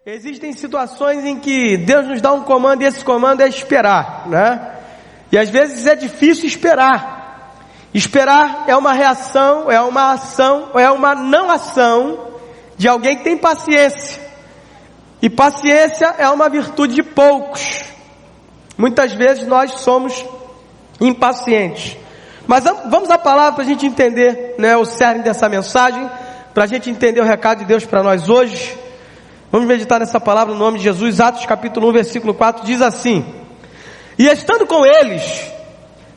Existem situações em que Deus nos dá um comando e esse comando é esperar, né? E às vezes é difícil esperar. Esperar é uma reação, é uma ação, é uma não ação de alguém que tem paciência. E paciência é uma virtude de poucos. Muitas vezes nós somos impacientes. Mas vamos à palavra para a gente entender, né, o cerne dessa mensagem, para a gente entender o recado de Deus para nós hoje. Vamos meditar nessa palavra no nome de Jesus. Atos capítulo 1, versículo 4 diz assim: E estando com eles,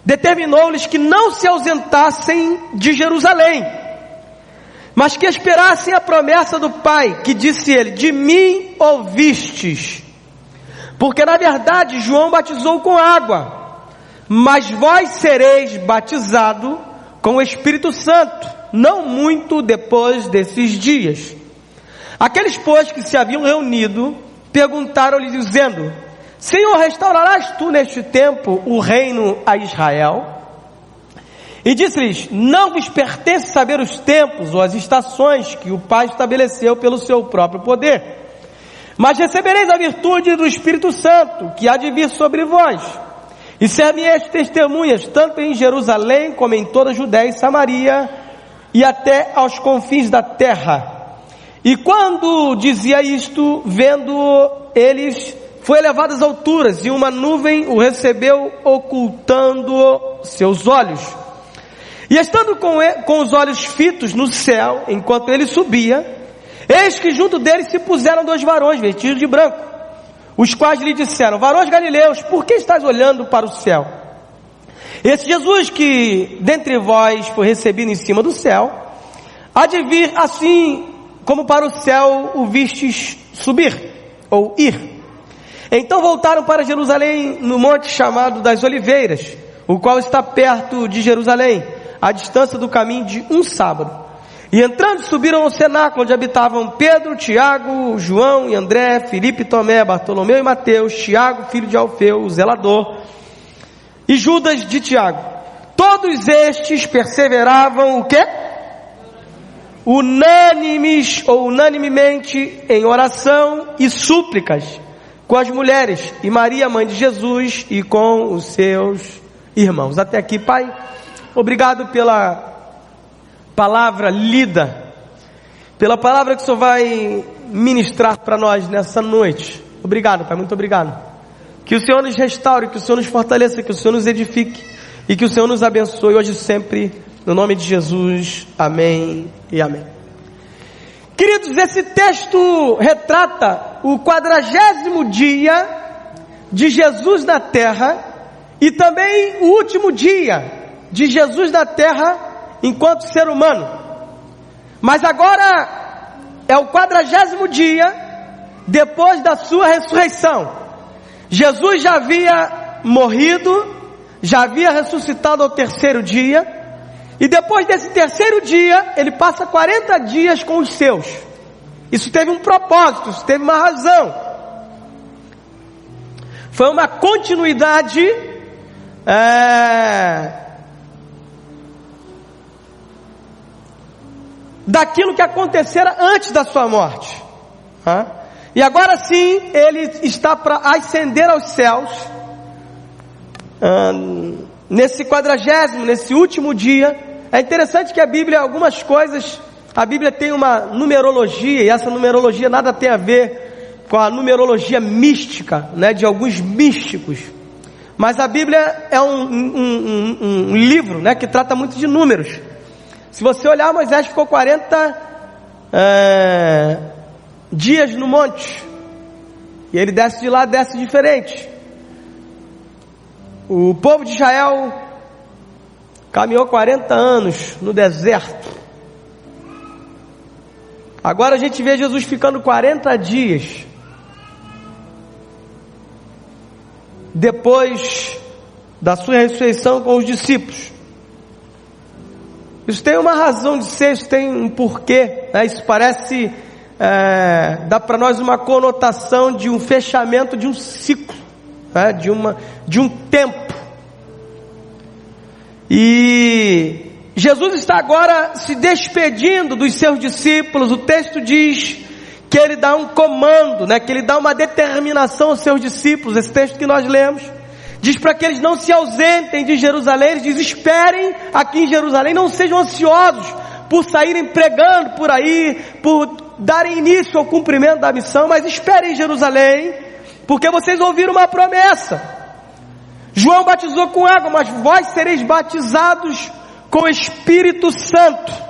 determinou-lhes que não se ausentassem de Jerusalém, mas que esperassem a promessa do Pai, que disse ele: De mim ouvistes. Porque na verdade João batizou com água, mas vós sereis batizado com o Espírito Santo, não muito depois desses dias. Aqueles, pois, que se haviam reunido, perguntaram-lhe dizendo: Senhor, restaurarás tu neste tempo o reino a Israel? E disse-lhes: Não vos pertence saber os tempos ou as estações que o Pai estabeleceu pelo seu próprio poder, mas recebereis a virtude do Espírito Santo, que há de vir sobre vós, e ser-me-eis testemunhas, tanto em Jerusalém, como em toda a Judéia e Samaria, e até aos confins da terra. E quando dizia isto, vendo eles, foi elevado às alturas, e uma nuvem o recebeu, ocultando seus olhos. E estando com os olhos fitos no céu, enquanto ele subia, eis que junto dele se puseram dois varões vestidos de branco, os quais lhe disseram: Varões galileus, por que estáis olhando para o céu? Esse Jesus que dentre vós foi recebido em cima do céu, há de vir assim como para o céu o vistes subir, ou ir. Então voltaram para Jerusalém, no monte chamado das Oliveiras, o qual está perto de Jerusalém, à distância do caminho de um sábado. E entrando, subiram ao cenáculo, onde habitavam Pedro, Tiago, João e André, Filipe, Tomé, Bartolomeu e Mateus, Tiago, filho de Alfeu, o zelador, e Judas de Tiago. Todos estes perseveravam o quê? Unânimes ou unanimemente em oração e súplicas com as mulheres e Maria, mãe de Jesus, e com os seus irmãos. Até aqui, Pai, obrigado pela palavra lida, pela palavra que o Senhor vai ministrar para nós nessa noite. Obrigado, Pai, muito obrigado. Que o Senhor nos restaure, que o Senhor nos fortaleça, que o Senhor nos edifique e que o Senhor nos abençoe hoje e sempre. No nome de Jesus, amém e amém. Queridos, esse texto retrata o 40º dia de Jesus na terra e também o último dia de Jesus na terra enquanto ser humano. Mas agora é o 40º dia depois da sua ressurreição. Jesus já havia morrido, já havia ressuscitado ao 3º dia. E depois desse 3º dia, ele passa 40 dias com os seus. Isso teve um propósito, isso teve uma razão. Foi uma continuidade daquilo que acontecera antes da sua morte. E agora sim, ele está para ascender aos céus. Nesse 40º, nesse último dia. É interessante que a Bíblia, algumas coisas, a Bíblia tem uma numerologia, e essa numerologia nada tem a ver com a numerologia mística, né, de alguns místicos. Mas a Bíblia é um livro, né, que trata muito de números. Se você olhar, Moisés ficou 40 dias no monte, e ele desce de lá, desce diferente. O povo de Israel caminhou 40 anos no deserto. Agora a gente vê Jesus ficando 40 dias depois da sua ressurreição com os discípulos. Isso tem uma razão de ser, isso tem um porquê, né? Isso parece, dá para nós uma conotação de um fechamento de um ciclo, né? de um tempo. E Jesus está agora se despedindo dos seus discípulos. O texto diz que que ele dá um comando, né? Que ele dá uma determinação aos seus discípulos. Esse texto que nós lemos diz para que eles não se ausentem de Jerusalém. Ele diz: esperem aqui em Jerusalém, não sejam ansiosos por saírem pregando por aí, por darem início ao cumprimento da missão, mas esperem em Jerusalém, porque vocês ouviram uma promessa. João batizou com água, mas vós sereis batizados com o Espírito Santo.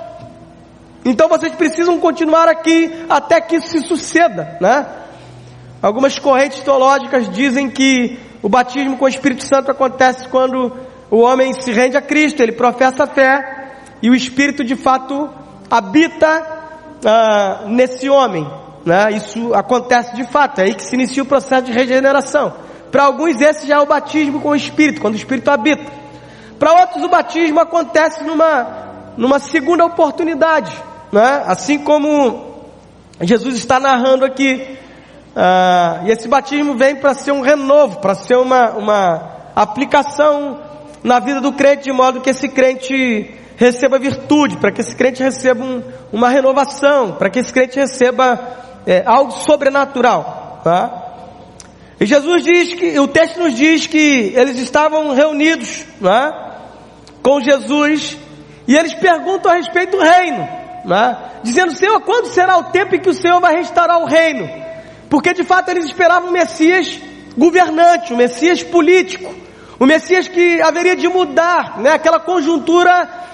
Então vocês precisam continuar aqui até que isso se suceda, né? Algumas correntes teológicas dizem que o batismo com o Espírito Santo acontece quando o homem se rende a Cristo, ele professa a fé e o Espírito de fato habita nesse homem, né? Isso acontece de fato, é aí que se inicia o processo de regeneração. Para alguns esse já é o batismo com o Espírito, quando o Espírito habita. Para outros o batismo acontece numa segunda oportunidade, né? Assim como Jesus está narrando aqui, e esse batismo vem para ser um renovo, para ser uma aplicação na vida do crente, de modo que esse crente receba virtude, para que esse crente receba uma renovação, para que esse crente receba algo sobrenatural, tá? E Jesus diz que, o texto nos diz que eles estavam reunidos, né, com Jesus, e eles perguntam a respeito do reino, né, dizendo: Senhor, quando será o tempo em que o Senhor vai restaurar o reino? Porque de fato eles esperavam o Messias governante, o Messias político, o Messias que haveria de mudar, né, aquela conjuntura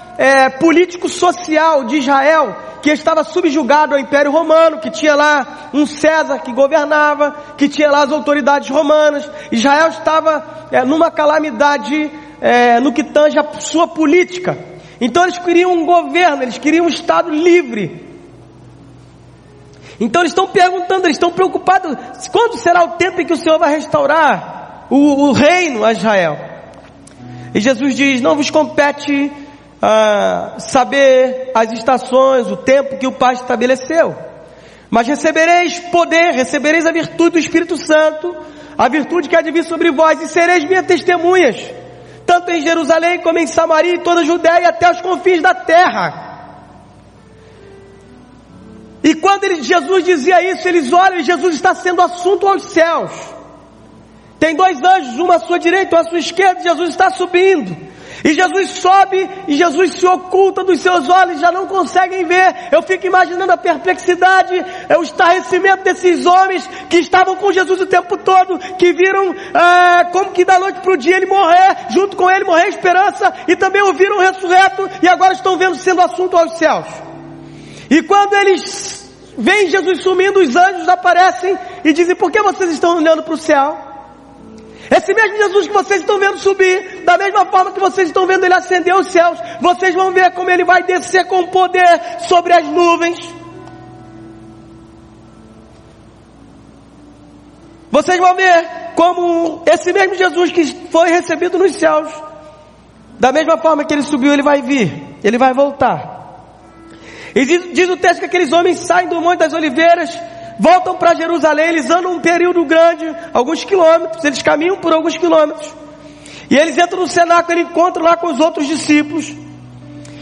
político-social de Israel, que estava subjugado ao Império Romano, que tinha lá um César que governava, que tinha lá as autoridades romanas. Israel estava numa calamidade no que tange a sua política. Então eles queriam um governo, eles queriam um Estado livre. Então eles estão perguntando, eles estão preocupados: quando será o tempo em que o Senhor vai restaurar o reino a Israel? E Jesus diz: não vos compete saber as estações, o tempo que o Pai estabeleceu, mas recebereis poder, recebereis a virtude do Espírito Santo, a virtude que há de vir sobre vós, e sereis minhas testemunhas, tanto em Jerusalém como em Samaria e toda a Judéia e até os confins da terra. E quando Jesus dizia isso, eles olham e Jesus está sendo assunto aos céus. Tem dois anjos, um à sua direita e um à sua esquerda, e Jesus está subindo. E Jesus sobe e Jesus se oculta dos seus olhos, já não conseguem ver. Eu fico imaginando a perplexidade, o estarrecimento desses homens que estavam com Jesus o tempo todo, que viram como que da noite para o dia ele morrer, junto com ele morrer a esperança, e também o viram ressurreto, e agora estão vendo sendo assunto aos céus. E quando eles veem Jesus sumindo, os anjos aparecem e dizem: por que vocês estão olhando para o céu? Esse mesmo Jesus que vocês estão vendo subir, da mesma forma que vocês estão vendo ele ascender aos céus, vocês vão ver como ele vai descer com poder sobre as nuvens. Vocês vão ver como esse mesmo Jesus que foi recebido nos céus, da mesma forma que ele subiu, ele vai vir, ele vai voltar. E diz o texto que aqueles homens saem do Monte das Oliveiras, voltam para Jerusalém, eles andam um período grande, alguns quilômetros, eles caminham por alguns quilômetros, e eles entram no cenáculo, eles encontram lá com os outros discípulos,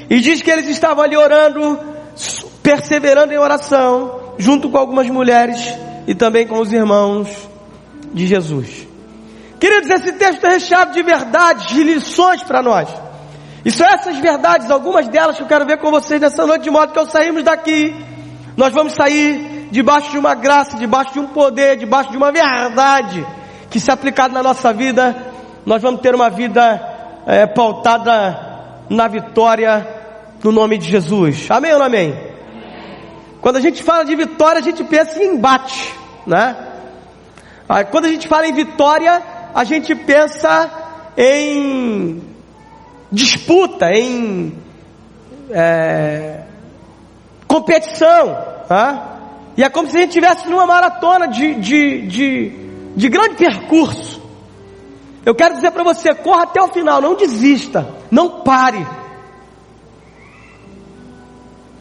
e diz que eles estavam ali orando, perseverando em oração, junto com algumas mulheres, e também com os irmãos de Jesus. Queridos, esse texto é recheado de verdades, de lições para nós, e são essas verdades, algumas delas que eu quero ver com vocês nessa noite, de modo que ao sairmos daqui, nós vamos sair debaixo de uma graça, debaixo de um poder, debaixo de uma verdade, que se aplicada na nossa vida, nós vamos ter uma vida pautada na vitória, no nome de Jesus. Amém ou não amém? Quando a gente fala de vitória, a gente pensa em embate, né? Quando a gente fala em vitória, a gente pensa em disputa, em competição, tá? E é como se a gente estivesse numa maratona de grande percurso. Eu quero dizer para você: corra até o final, não desista, não pare,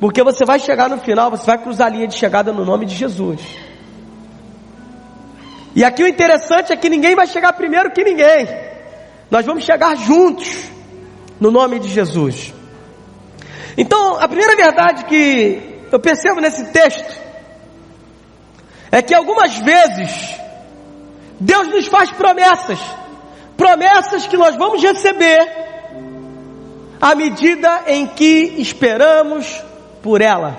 porque você vai chegar no final, você vai cruzar a linha de chegada no nome de Jesus. E aqui o interessante é que ninguém vai chegar primeiro que ninguém, nós vamos chegar juntos no nome de Jesus. Então a primeira verdade que eu percebo nesse texto é que algumas vezes Deus nos faz promessas que nós vamos receber à medida em que esperamos por ela.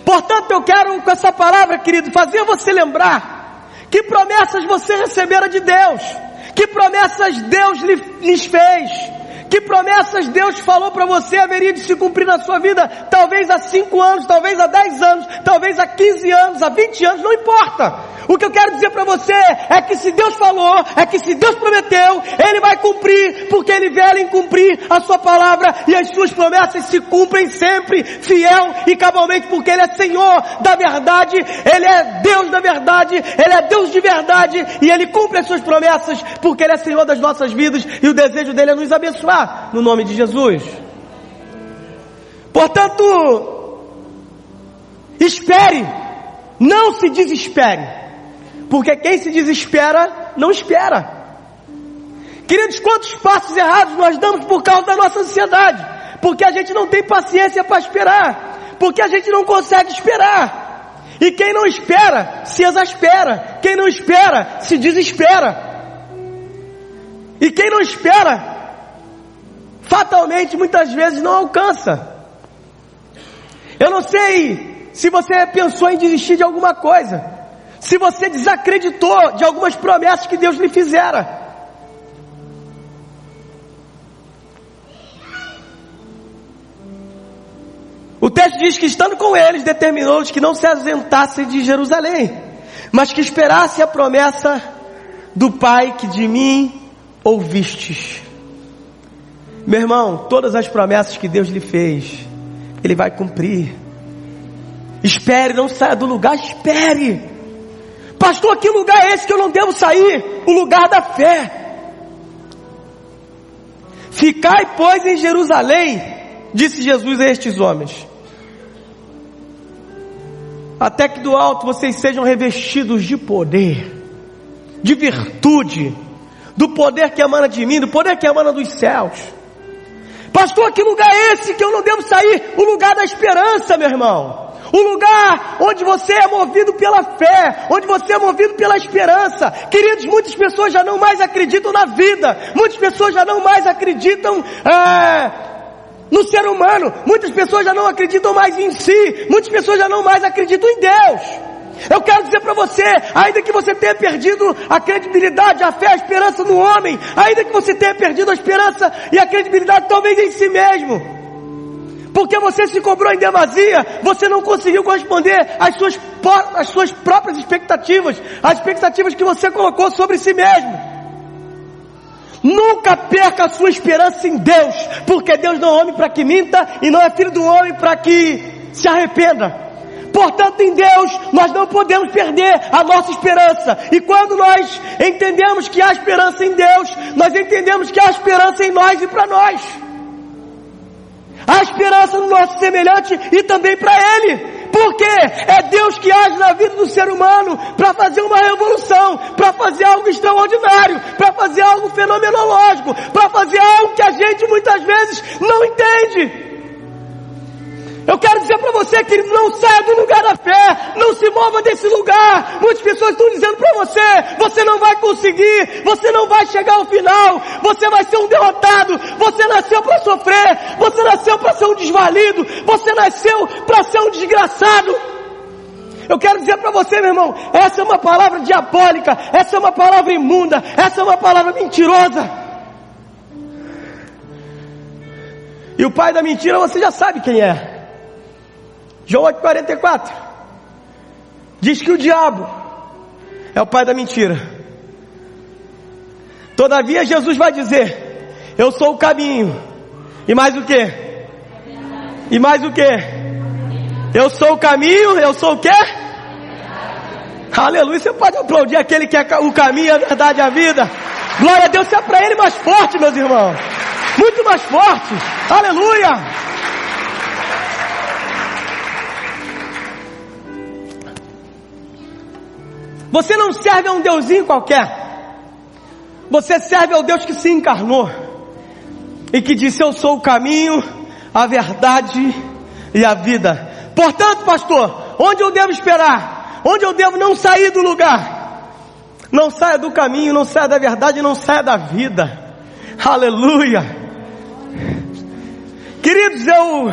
Portanto, eu quero com essa palavra, querido, fazer você lembrar que promessas você recebera de Deus, que promessas Deus lhes fez, que promessas Deus falou para você haveria de se cumprir na sua vida, talvez há 5 anos, talvez há 10 anos, talvez há 15 anos, há 20 anos, não importa. O que eu quero dizer para você é que se Deus falou, é que se Deus prometeu, Ele vai cumprir, porque Ele vela em cumprir a sua palavra, e as suas promessas se cumprem sempre, fiel e cabalmente, porque Ele é Senhor da verdade, Ele é Deus da verdade, Ele é Deus de verdade, e Ele cumpre as suas promessas, porque Ele é Senhor das nossas vidas, e o desejo dEle é nos abençoar, no nome de Jesus. Portanto, espere, não se desespere, porque quem se desespera, não espera. Queridos, quantos passos errados nós damos por causa da nossa ansiedade? Porque a gente não tem paciência para esperar, porque a gente não consegue esperar. E quem não espera, se exaspera. Quem não espera, se desespera. E quem não espera, fatalmente, muitas vezes não alcança. Eu não sei se você pensou em desistir de alguma coisa, se você desacreditou de algumas promessas que Deus lhe fizera. O texto diz que estando com eles, determinou-lhes que não se ausentassem de Jerusalém, mas que esperassem a promessa do Pai que de mim ouvistes. Meu irmão, todas as promessas que Deus lhe fez, Ele vai cumprir. Espere, não saia do lugar, espere. Pastor, que lugar é esse que eu não devo sair? O lugar da fé. Ficai, pois, em Jerusalém, disse Jesus a estes homens, até que do alto vocês sejam revestidos de poder, de virtude, do poder que emana de mim, do poder que emana dos céus. Pastor, que lugar é esse que eu não devo sair? O lugar da esperança, meu irmão. O lugar onde você é movido pela fé, onde você é movido pela esperança. Queridos, muitas pessoas já não mais acreditam na vida, muitas pessoas já não mais acreditam no ser humano, muitas pessoas já não acreditam mais em si, muitas pessoas já não mais acreditam em Deus. Eu quero dizer para você, ainda que você tenha perdido a credibilidade, a fé, a esperança no homem, ainda que você tenha perdido a esperança e a credibilidade talvez em si mesmo, porque você se cobrou em demasia, você não conseguiu corresponder às suas próprias expectativas, às expectativas que você colocou sobre si mesmo. Nunca perca a sua esperança em Deus, porque Deus não é homem para que minta, e não é filho do homem para que se arrependa. Portanto, em Deus, nós não podemos perder a nossa esperança. E quando nós entendemos que há esperança em Deus, nós entendemos que há esperança em nós e para nós. Há esperança no nosso semelhante e também para Ele. Porque é Deus que age na vida do ser humano para fazer uma revolução, para fazer algo extraordinário, para fazer algo fenomenológico, para fazer algo que a gente muitas vezes não entende. Eu quero dizer para você, querido, não saia do lugar da fé, não se mova desse lugar. Muitas pessoas estão dizendo para você, você não vai conseguir, você não vai chegar ao final, você vai ser um derrotado, você nasceu para sofrer, você nasceu para ser um desvalido, você nasceu para ser um desgraçado. Eu quero dizer para você, meu irmão, essa é uma palavra diabólica, essa é uma palavra imunda, essa é uma palavra mentirosa. E o pai da mentira você já sabe quem é. João 8,44 diz que o diabo é o pai da mentira. Todavia Jesus vai dizer, eu sou o caminho. E mais o que? E mais o que? Eu sou o caminho, eu sou o que? Aleluia, você pode aplaudir aquele que é o caminho, a verdade e a vida. Glória a Deus, se é para Ele mais forte, meus irmãos. Muito mais forte, aleluia. Você não serve a um deusinho qualquer. Você serve ao Deus que se encarnou e que disse, eu sou o caminho, a verdade e a vida. Portanto, pastor, onde eu devo esperar? onde eu devo não sair do lugar. Não saia do caminho, não saia da verdade, não saia da vida. Aleluia. Queridos, eu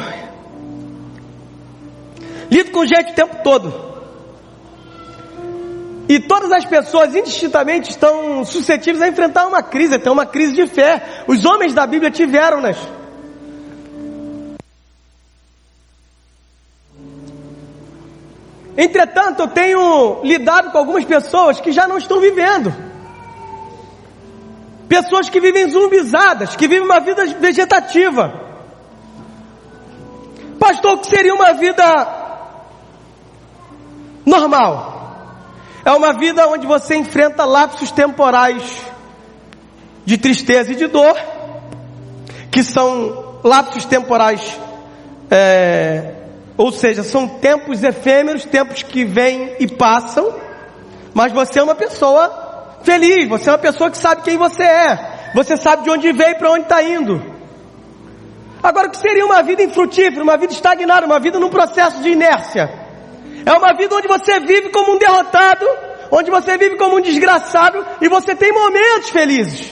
lido com gente o tempo todo. E todas as pessoas indistintamente estão suscetíveis a enfrentar uma crise, até uma crise de fé. Os homens da Bíblia tiveram-nas. Entretanto, eu tenho lidado com algumas pessoas que já não estão vivendo. Pessoas que vivem zumbizadas, que vivem uma vida vegetativa. Pastor, o que seria uma vida normal? É uma vida onde você enfrenta lapsos temporais de tristeza e de dor, que são lapsos temporais, ou seja, são tempos efêmeros, tempos que vêm e passam, mas você é uma pessoa feliz, você é uma pessoa que sabe quem você é, você sabe de onde veio e para onde está indo. Agora, o que seria uma vida infrutífera, uma vida estagnada, uma vida num processo de inércia? É uma vida onde você vive como um derrotado, onde você vive como um desgraçado, e você tem momentos felizes.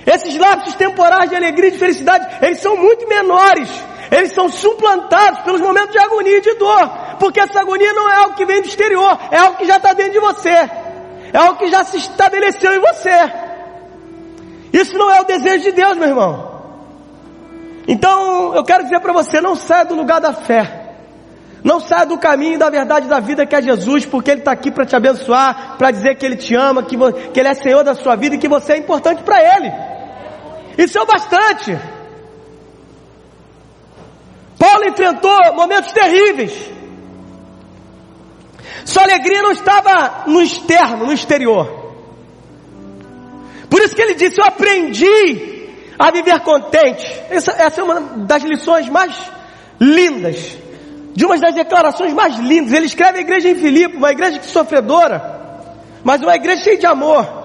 Esses lapsos temporais de alegria e de felicidade, eles são muito menores, eles são suplantados pelos momentos de agonia e de dor, porque essa agonia não é algo que vem do exterior, é algo que já está dentro de você, é algo que já se estabeleceu em você. Isso não é o desejo de Deus, meu irmão. Então, eu quero dizer para você, não saia do lugar da fé. Não saia do caminho da verdade da vida que é Jesus, porque Ele está aqui para te abençoar, para dizer que Ele te ama, que Ele é Senhor da sua vida e que você é importante para Ele. Isso é o bastante. Paulo enfrentou momentos terríveis. Sua alegria não estava no externo, no exterior. Por isso que ele disse: eu aprendi a viver contente. Essa é uma das lições mais lindas, de uma das declarações mais lindas. Ele escreve a igreja em Filipe, uma igreja que sofredora, mas uma igreja cheia de amor.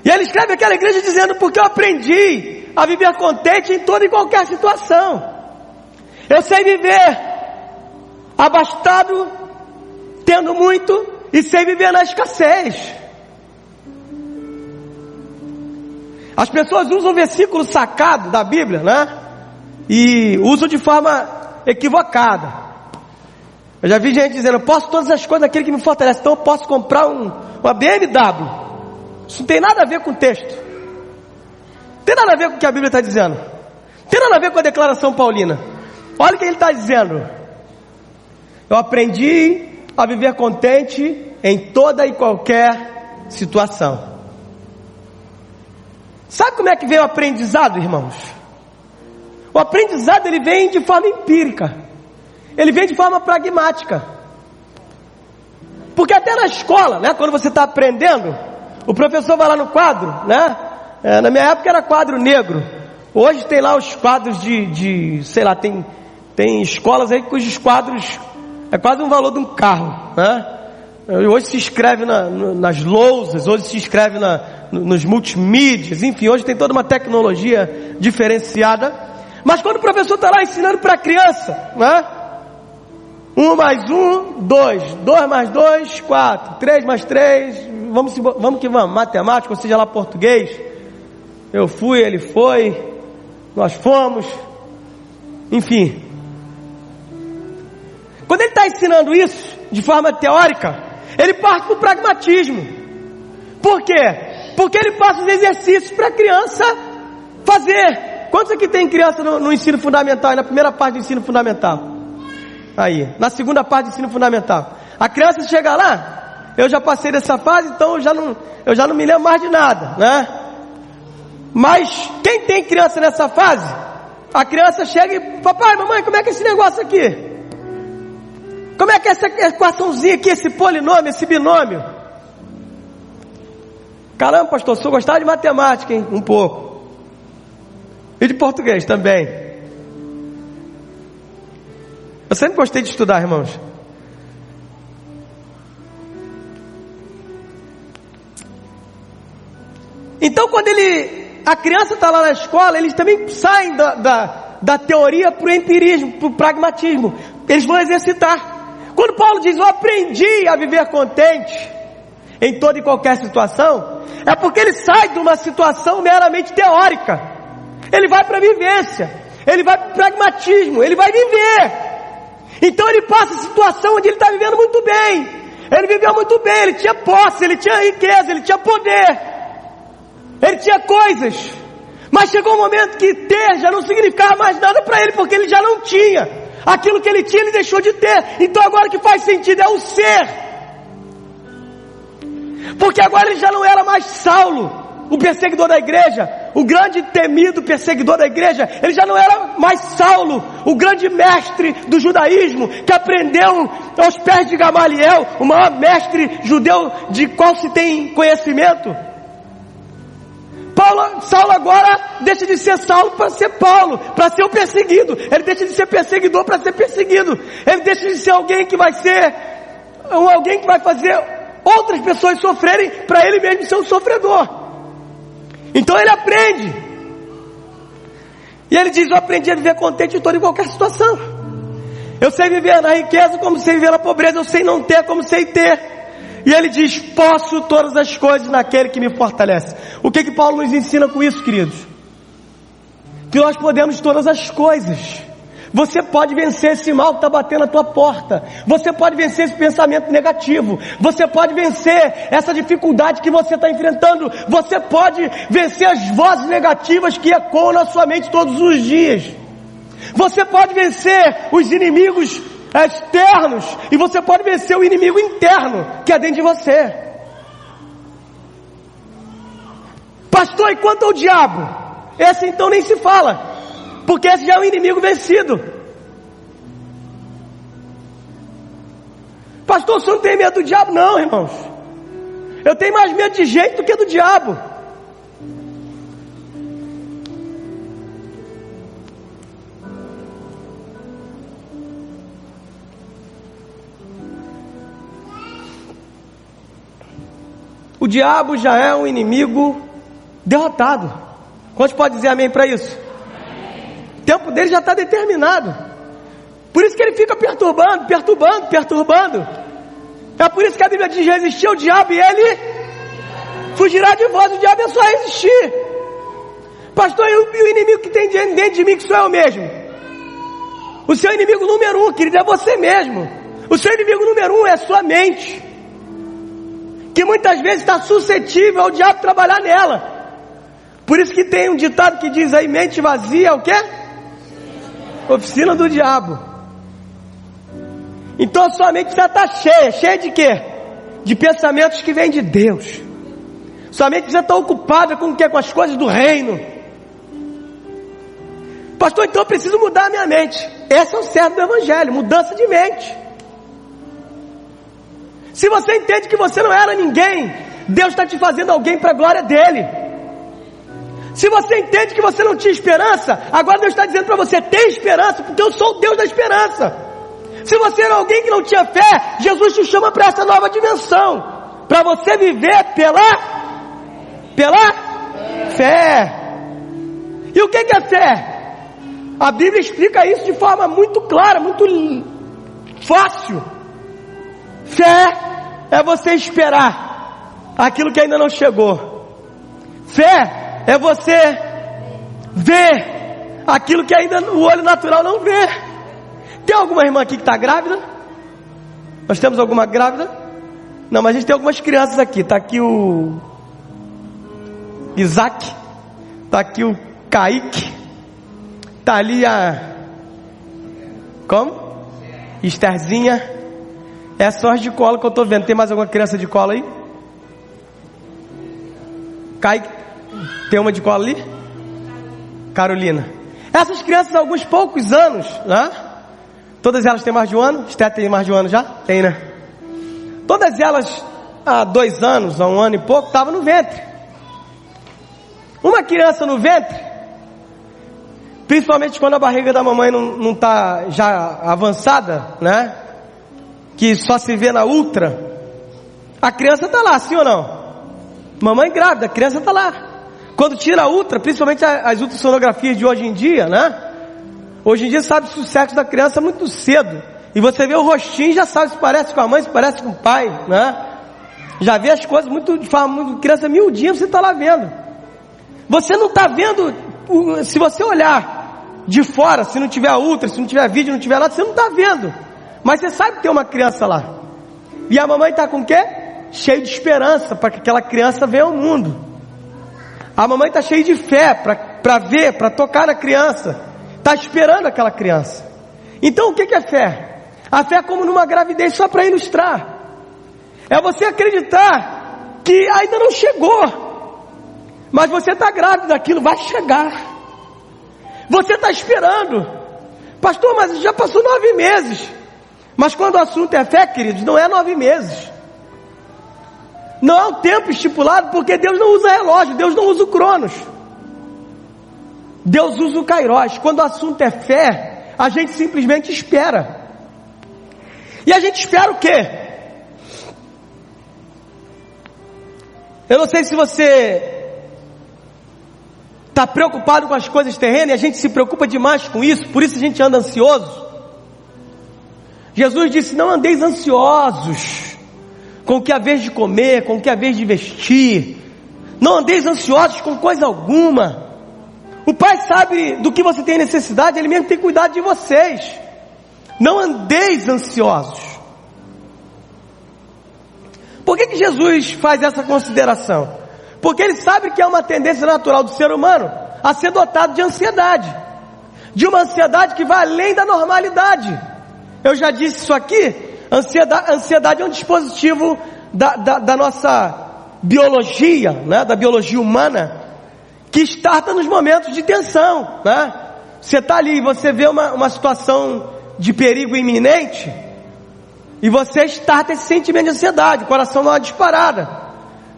E ele escreve aquela igreja dizendo: porque eu aprendi a viver contente em toda e qualquer situação. Eu sei viver abastado, tendo muito, e sei viver na escassez. As pessoas usam o versículo sacado da Bíblia, né? E usam de forma equivocada. Eu já vi gente dizendo: eu posso todas as coisas daquele que me fortalece, então eu posso comprar uma BMW. Isso não tem nada a ver com o texto, não tem nada a ver com o que a Bíblia está dizendo, não tem nada a ver com a declaração paulina. Olha o que ele está dizendo: eu aprendi a viver contente em toda e qualquer situação. Sabe como é que vem o aprendizado, irmãos? O aprendizado, ele vem de forma empírica, ele vem de forma pragmática. Porque até na escola, né, quando você está aprendendo, o professor vai lá no quadro, né? Na minha época era quadro negro. Hoje tem lá os quadros sei lá, tem escolas aí cujos quadros é quase um valor de um carro, né? Hoje se escreve nas lousas, hoje se escreve nos multimídias, enfim, hoje tem toda uma tecnologia diferenciada. Mas quando o professor está lá ensinando para a criança, né? 1 mais 1, 2, 2 mais 2, 4, 3 mais 3, vamos que vamos, matemática, ou seja lá português, eu fui, ele foi, nós fomos, enfim. Quando ele está ensinando isso de forma teórica, ele parte para o pragmatismo. Por quê? Porque ele passa os exercícios para a criança fazer. Quantos aqui tem criança no ensino fundamental, na primeira parte do ensino fundamental? Aí, na segunda parte do ensino fundamental. A criança chega lá, eu já passei dessa fase, então eu já não me lembro mais de nada, né? Mas quem tem criança nessa fase, a criança chega e: papai, mamãe, como é que é esse negócio aqui? Como é que é essa equaçãozinha aqui, esse polinômio, esse binômio? Caramba, pastor, se eu gostar de matemática, hein? Um pouco. E de português também. Eu sempre gostei de estudar, irmãos. Então, quando a criança está lá na escola, eles também saem da teoria para o empirismo, para o pragmatismo. Eles vão exercitar. Quando Paulo diz, eu aprendi a viver contente em toda e qualquer situação, é porque ele sai de uma situação meramente teórica. Ele vai para a vivência, ele vai para o pragmatismo, ele vai viver. Então ele passa a situação onde ele está vivendo muito bem. Ele viveu muito bem, ele tinha posse, ele tinha riqueza, ele tinha poder, ele tinha coisas. Mas chegou um momento que ter já não significava mais nada para ele, porque ele já não tinha. Aquilo que ele tinha, ele deixou de ter. Então agora o que faz sentido é o ser. Porque agora ele já não era mais Saulo, o perseguidor da igreja, o grande e temido perseguidor da igreja. Ele já não era mais Saulo, o grande mestre do judaísmo, que aprendeu aos pés de Gamaliel, o maior mestre judeu de qual se tem conhecimento. Saulo agora deixa de ser Saulo para ser Paulo, para ser o perseguido. Ele deixa de ser perseguidor para ser perseguido. Ele deixa de ser alguém que vai ser alguém que vai fazer outras pessoas sofrerem, para ele mesmo ser um sofredor. Então ele aprende. E ele diz, eu aprendi a viver contente em toda e qualquer situação. Eu sei viver na riqueza como sei viver na pobreza. Eu sei não ter como sei ter. E ele diz, posso todas as coisas naquele que me fortalece. O que Paulo nos ensina com isso, queridos? Que nós podemos todas as coisas. Você pode vencer esse mal que está batendo na tua porta. Você pode vencer esse pensamento negativo. Você pode vencer essa dificuldade que você está enfrentando. Você pode vencer as vozes negativas que ecoam na sua mente todos os dias. Você pode vencer os inimigos externos, e você pode vencer o inimigo interno, que é dentro de você. Pastor, e quanto ao diabo? Esse então nem se fala, porque esse já é um inimigo vencido. Pastor, o senhor não tem medo do diabo? Não, irmãos, eu tenho mais medo de gente do que do diabo. O diabo já é um inimigo derrotado. Quantos pode dizer amém para isso? O tempo dele já está determinado. Por isso que ele fica perturbando. É por isso que a Bíblia diz, resistir ao diabo e ele fugirá de vós. O diabo é só resistir. Pastor, e o inimigo que tem dentro de mim, que sou eu mesmo? O seu inimigo número 1, querido, é você mesmo. O seu inimigo número 1 é a sua mente, que muitas vezes está suscetível ao diabo trabalhar nela. Por isso que tem um ditado que diz aí, mente vazia é o quê? Oficina do diabo. Então a sua mente já está cheia de quê? De pensamentos que vêm de Deus. Sua mente já está ocupada com o quê? Com as coisas do reino. Pastor, então eu preciso mudar a minha mente. Esse é o certo do evangelho, mudança de mente. Se você entende que você não era ninguém, Deus está te fazendo alguém para a glória dele. Se você entende que você não tinha esperança, agora Deus está dizendo para você, tem esperança, porque eu sou o Deus da esperança. Se você era alguém que não tinha fé, Jesus te chama para essa nova dimensão, para você viver pela fé. E o que é fé? A Bíblia explica isso de forma muito clara, muito fácil. Fé é você esperar aquilo que ainda não chegou. Fé é você ver aquilo que ainda o olho natural não vê. Tem alguma irmã aqui que está grávida? Nós temos alguma grávida? Não, mas a gente tem algumas crianças aqui. Está aqui o Isaac, está aqui o Kaique, está ali a como? Estherzinha. É só as de colo que eu estou vendo. Tem mais alguma criança de colo aí? Kaique, tem uma de colo ali? Carolina. Essas crianças há alguns poucos anos, né? Todas elas têm mais de um ano? Esther tem mais de um ano já? Tem, né? Todas elas há 2 anos, há 1 ano e pouco, estavam no ventre. Uma criança no ventre, principalmente quando a barriga da mamãe não está já avançada, né? Que só se vê na ultra, a criança está lá, sim ou não? Mamãe grávida, a criança está lá. Quando tira a ultra, principalmente as ultrassonografias de hoje em dia, né? Hoje em dia sabe-se o sexo da criança muito cedo. e você vê o rostinho, já sabe se parece com a mãe, se parece com o pai, né? Já vê as coisas de forma muito criança miudinha, você está lá vendo. Você não está vendo, se você olhar de fora, se não tiver ultra, se não tiver vídeo, não tiver nada, você não está vendo. Mas você sabe que tem uma criança lá. E a mamãe está com o quê? Cheio de esperança para que aquela criança venha ao mundo. A mamãe está cheia de fé para ver, para tocar na criança. Está esperando aquela criança. Então o que é fé? A fé é como numa gravidez, só para ilustrar. É você acreditar que ainda não chegou, mas você está grávido daquilo, vai chegar. Você está esperando. Pastor, mas já passou 9 meses. Mas quando o assunto é fé, queridos, não é 9 meses. Não há um tempo estipulado, porque Deus não usa relógio, Deus não usa o cronos. Deus usa o Kairos. Quando o assunto é fé, a gente simplesmente espera. E a gente espera o quê? Eu não sei se você está preocupado com as coisas terrenas, e a gente se preocupa demais com isso, por isso a gente anda ansioso. Jesus disse: não andeis ansiosos com o que é a vez de comer, com o que é a vez de vestir. Não andeis ansiosos com coisa alguma. O Pai sabe do que você tem necessidade, Ele mesmo tem cuidado de vocês. Não andeis ansiosos. Por que Jesus faz essa consideração? Porque Ele sabe que é uma tendência natural do ser humano a ser dotado de ansiedade. De uma ansiedade que vai além da normalidade. Eu já disse isso aqui. Ansiedade é um dispositivo da nossa biologia, né? Da biologia humana, que starta nos momentos de tensão, né? Você está ali e você vê uma situação de perigo iminente, e você starta esse sentimento de ansiedade, o coração dá uma disparada,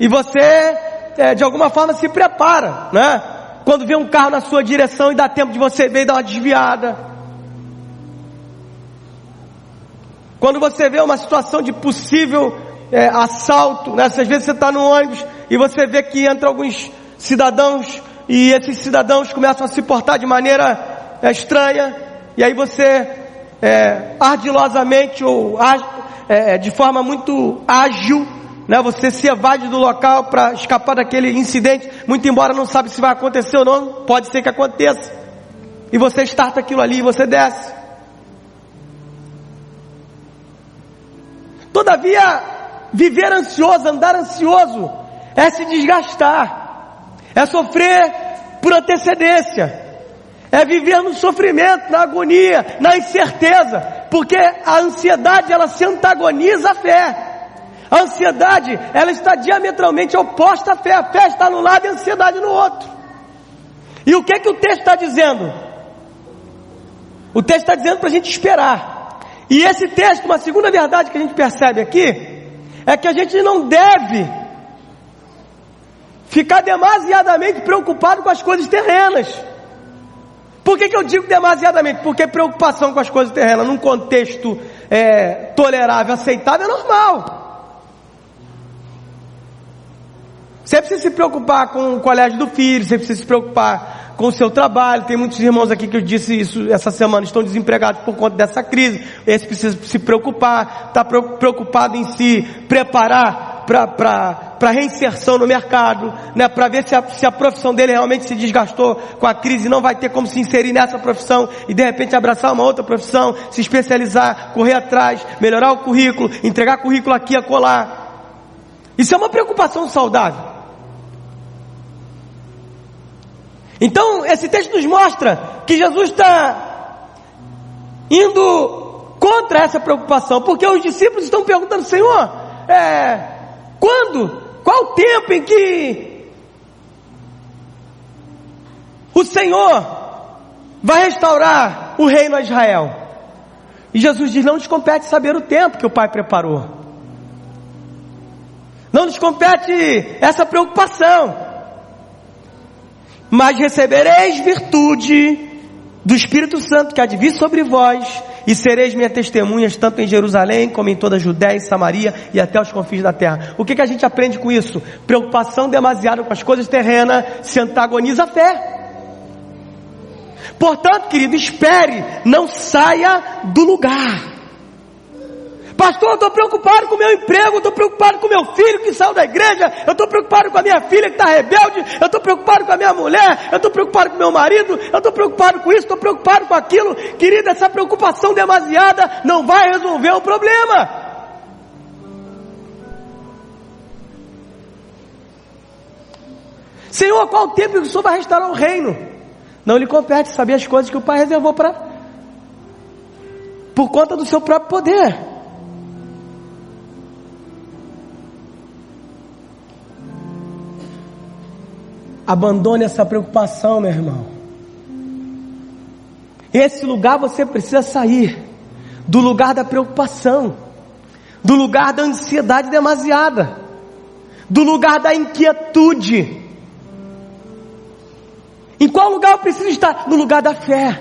e você de alguma forma se prepara, né? Quando vê um carro na sua direção e dá tempo de você ver e dar uma desviada. Quando você vê uma situação de possível assalto, né? Às vezes você está no ônibus e você vê que entra alguns cidadãos, e esses cidadãos começam a se portar de maneira estranha, e aí você ardilosamente ou de forma muito ágil, né? Você se evade do local para escapar daquele incidente, muito embora não sabe se vai acontecer ou não, pode ser que aconteça, e você starta aquilo ali e você desce. Todavia, viver ansioso, andar ansioso, é se desgastar, é sofrer por antecedência, é viver no sofrimento, na agonia, na incerteza, porque a ansiedade, ela se antagoniza à fé. A ansiedade, ela está diametralmente oposta à fé. A fé está num lado e a ansiedade no outro. E o que o texto está dizendo? O texto está dizendo para a gente esperar. E esse texto, uma segunda verdade que a gente percebe aqui, é que a gente não deve ficar demasiadamente preocupado com as coisas terrenas. Por que eu digo demasiadamente? Porque preocupação com as coisas terrenas, num contexto tolerável, aceitável, é normal. Você precisa se preocupar com o colégio do filho, você precisa se preocupar com o seu trabalho. Tem muitos irmãos aqui que eu disse isso essa semana, estão desempregados por conta dessa crise. Esse precisa se preocupar, está preocupado em se preparar para reinserção no mercado, né? Para ver se a profissão dele realmente se desgastou com a crise, não vai ter como se inserir nessa profissão e de repente abraçar uma outra profissão, se especializar, correr atrás, melhorar o currículo, entregar currículo aqui e acolá. Isso é uma preocupação saudável. Então esse texto nos mostra que Jesus está indo contra essa preocupação, porque os discípulos estão perguntando: Senhor, quando? Qual o tempo em que o Senhor vai restaurar o reino a Israel? E Jesus diz: não nos compete saber o tempo que o Pai preparou. Não nos compete essa preocupação. Mas recebereis virtude do Espírito Santo que há de vir sobre vós, e sereis minhas testemunhas tanto em Jerusalém como em toda a Judéia e Samaria e até os confins da terra. O que a gente aprende com isso? Preocupação demasiada com as coisas terrenas se antagoniza a fé. Portanto, querido, espere, não saia do lugar. Pastor, eu estou preocupado com o meu emprego, eu estou preocupado com o meu filho que saiu da igreja, eu estou preocupado com a minha filha que está rebelde, eu estou preocupado com a minha mulher, eu estou preocupado com o meu marido, eu estou preocupado com isso, estou preocupado com aquilo. Querida, essa preocupação demasiada não vai resolver o problema. Senhor, qual o tempo que o Senhor vai restaurar o reino? Não lhe compete saber as coisas que o Pai reservou por conta do seu próprio poder. Abandone essa preocupação, meu irmão. Esse lugar você precisa sair do lugar da preocupação, do lugar da ansiedade demasiada, do lugar da inquietude. Em qual lugar eu preciso estar? No lugar da fé.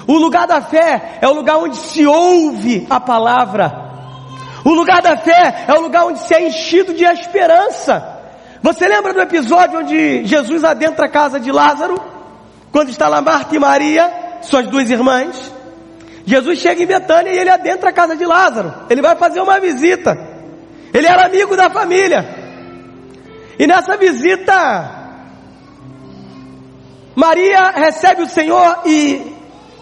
O lugar da fé é o lugar onde se ouve a palavra. O lugar da fé é o lugar onde se é enchido de esperança. Você lembra do episódio onde Jesus adentra a casa de Lázaro? Quando está lá Marta e Maria, suas duas irmãs. Jesus chega em Betânia e ele adentra a casa de Lázaro. Ele vai fazer uma visita. Ele era amigo da família. E nessa visita, Maria recebe o Senhor e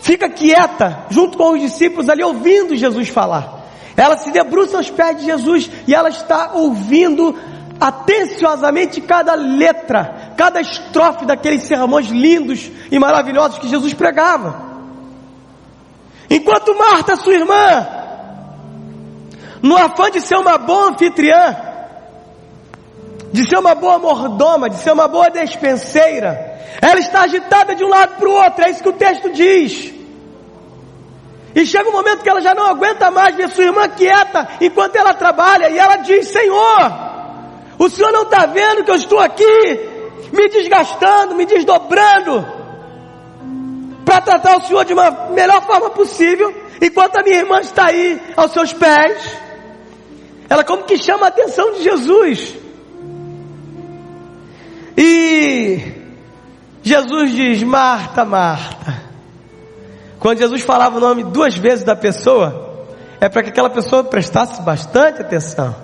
fica quieta, junto com os discípulos ali, ouvindo Jesus falar. Ela se debruça aos pés de Jesus e ela está ouvindo atenciosamente cada letra, cada estrofe daqueles sermões lindos e maravilhosos que Jesus pregava. Enquanto Marta, sua irmã, no afã de ser uma boa anfitriã, de ser uma boa mordoma, de ser uma boa despenseira, ela está agitada de um lado para o outro. É isso que o texto diz. E chega um momento que ela já não aguenta mais ver sua irmã quieta enquanto ela trabalha, e ela diz: Senhor, o Senhor não está vendo que eu estou aqui me desgastando, me desdobrando para tratar o Senhor de uma melhor forma possível, enquanto a minha irmã está aí aos seus pés? Ela como que chama a atenção de Jesus. E Jesus diz: Marta, Marta. Quando Jesus falava o nome duas vezes da pessoa, é para que aquela pessoa prestasse bastante atenção.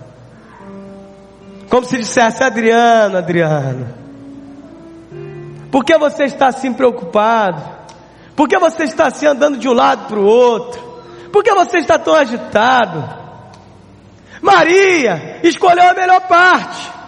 Como se dissesse: Adriano, Adriano, por que você está assim preocupado? Por que você está assim andando de um lado para o outro? Por que você está tão agitado? Maria escolheu a melhor parte.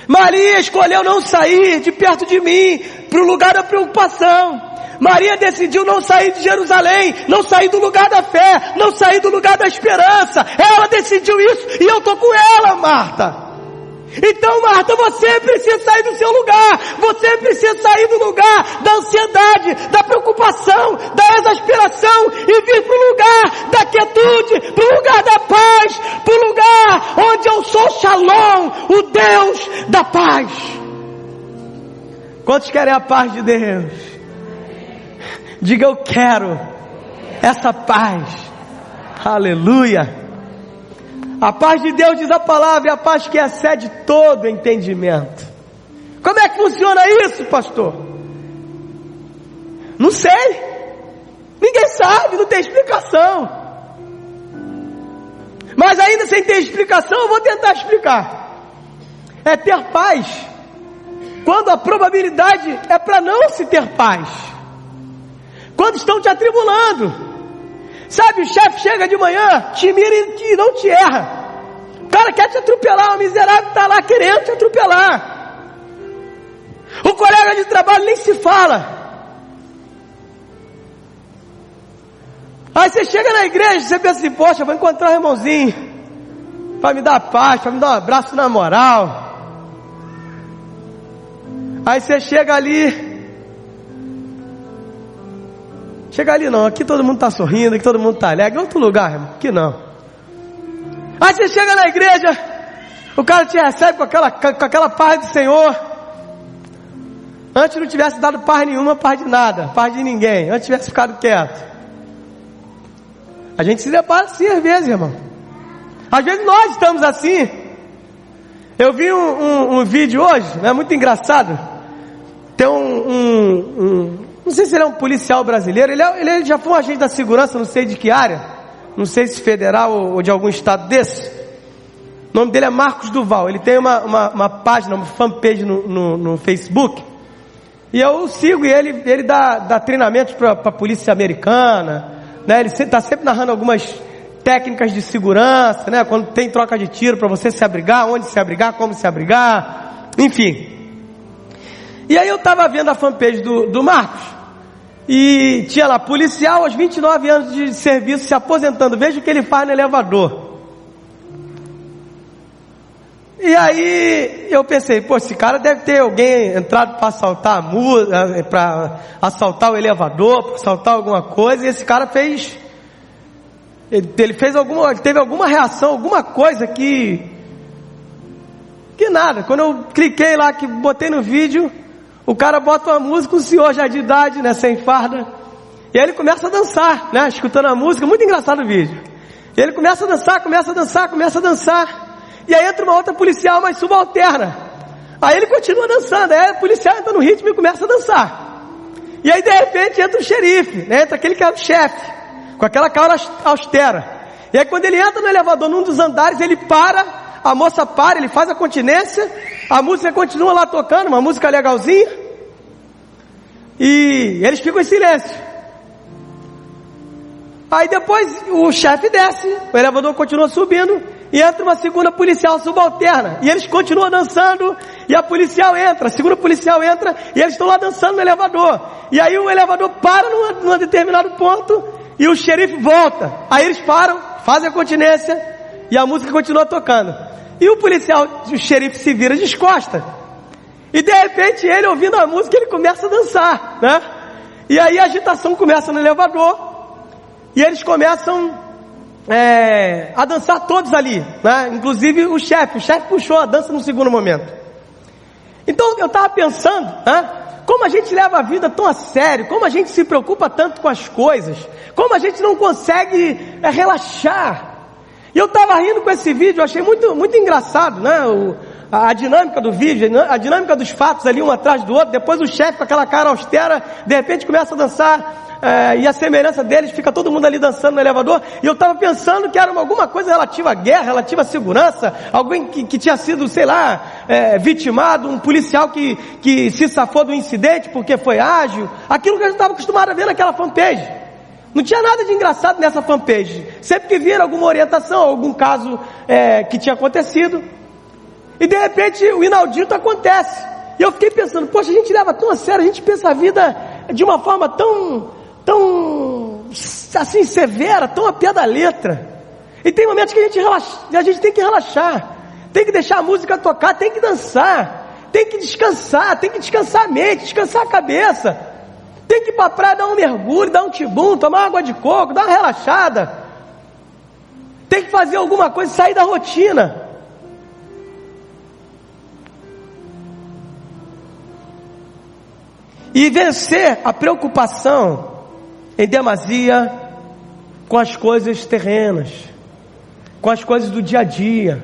Maria escolheu não sair de perto de mim para o lugar da preocupação. Maria decidiu não sair de Jerusalém, não sair do lugar da fé, não sair do lugar da esperança. Ela decidiu isso e eu estou com ela, Marta. Então, Marta, você precisa sair do seu lugar. Você precisa sair do lugar da ansiedade, da preocupação, da exasperação e vir para o lugar da quietude, para o lugar da paz, para o lugar onde eu sou Shalom, o Deus da paz. Quantos querem a paz de Deus? Diga: eu quero essa paz. Aleluia. A paz de Deus, diz a palavra, é a paz que excede todo entendimento. Como é que funciona isso, pastor? Não sei. Ninguém sabe, não tem explicação. Mas ainda sem ter explicação, eu vou tentar explicar. É ter paz quando a probabilidade é para não se ter paz. Quando estão te atribulando. Sabe, o chefe chega de manhã, te mira e não te erra. O cara quer te atropelar, o miserável está lá querendo te atropelar. O colega de trabalho nem se fala. Aí você chega na igreja, você pensa assim: poxa, vou encontrar um irmãozinho para me dar paz, para me dar um abraço na moral. Aí você chega ali. Chega ali não, aqui todo mundo está sorrindo, aqui todo mundo está alegre. Em outro lugar, irmão, aqui não. Aí você chega na igreja, o cara te recebe com aquela paz do Senhor. Antes não tivesse dado paz nenhuma, paz de nada, paz de ninguém. Antes tivesse ficado quieto. A gente se depara assim às vezes, irmão. Às vezes nós estamos assim. Eu vi um vídeo hoje, é muito engraçado. Tem um não sei se ele é um policial brasileiro, ele já foi um agente da segurança, não sei de que área, não sei se federal ou de algum estado desse. O nome dele é Marcos Duval. Ele tem uma página, uma fanpage no Facebook, e eu sigo ele dá treinamentos para a polícia americana, né? Ele está sempre narrando algumas técnicas de segurança, né? Quando tem troca de tiro, para você se abrigar, onde se abrigar, como se abrigar, enfim. E aí eu estava vendo a fanpage do Marcos, e tinha lá, policial aos 29 anos de serviço se aposentando, veja o que ele faz no elevador. E aí eu pensei, pô, esse cara deve ter alguém entrado para assaltar para assaltar o elevador, para assaltar alguma coisa, e esse cara ele teve alguma reação, alguma coisa que nada. Quando eu cliquei lá, que botei no vídeo, o cara bota uma música, um senhor já de idade, né, sem farda, e aí ele começa a dançar, né, escutando a música, muito engraçado o vídeo. E ele começa a dançar, e aí entra uma outra policial mais subalterna, aí ele continua dançando, aí o policial entra no ritmo e começa a dançar, e aí de repente entra o xerife, né, entra aquele que é o chefe, com aquela cara austera, e aí quando ele entra no elevador, num dos andares, ele para, a moça para, ele faz a continência, a música continua lá tocando, uma música legalzinha, e eles ficam em silêncio. Aí depois o chefe desce, o elevador continua subindo, e entra uma segunda policial subalterna, e eles continuam dançando, e a policial entra, a segunda policial entra, e eles estão lá dançando no elevador, e aí o elevador para num determinado ponto, e o xerife volta, aí eles param, fazem a continência, e a música continua tocando, e o xerife se vira de costas, e de repente ele, ouvindo a música, ele começa a dançar, né? E aí a agitação começa no elevador, e eles começam a dançar todos ali, né? Inclusive o chefe puxou a dança no segundo momento. Então eu estava pensando, né? Como a gente leva a vida tão a sério, como a gente se preocupa tanto com as coisas, como a gente não consegue relaxar. E eu estava rindo com esse vídeo, eu achei muito, muito engraçado, né? A dinâmica do vídeo, a dinâmica dos fatos ali, um atrás do outro. Depois o chefe com aquela cara austera, de repente começa a dançar, e a semelhança deles, fica todo mundo ali dançando no elevador. E eu estava pensando que era alguma coisa relativa à guerra, relativa à segurança, alguém que tinha sido, sei lá, vitimado, um policial que se safou do incidente porque foi ágil, aquilo que eu estava acostumado a ver naquela fanpage. Não tinha nada de engraçado nessa fanpage. Sempre que vira alguma orientação, algum caso que tinha acontecido, e de repente o inaudito acontece, e eu fiquei pensando, poxa, a gente leva tão a sério, a gente pensa a vida de uma forma tão assim severa, tão a pé da letra, e tem momentos que a gente tem que relaxar, tem que deixar a música tocar, tem que dançar, tem que descansar a mente, descansar a cabeça, tem que ir para a praia dar um mergulho, dar um tibum, tomar água de coco, dar uma relaxada, tem que fazer alguma coisa, sair da rotina. E vencer a preocupação em demasia com as coisas terrenas, com as coisas do dia a dia,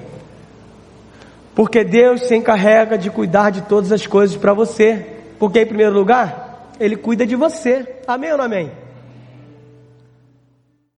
porque Deus se encarrega de cuidar de todas as coisas para você, porque em primeiro lugar, Ele cuida de você. Amém ou não amém?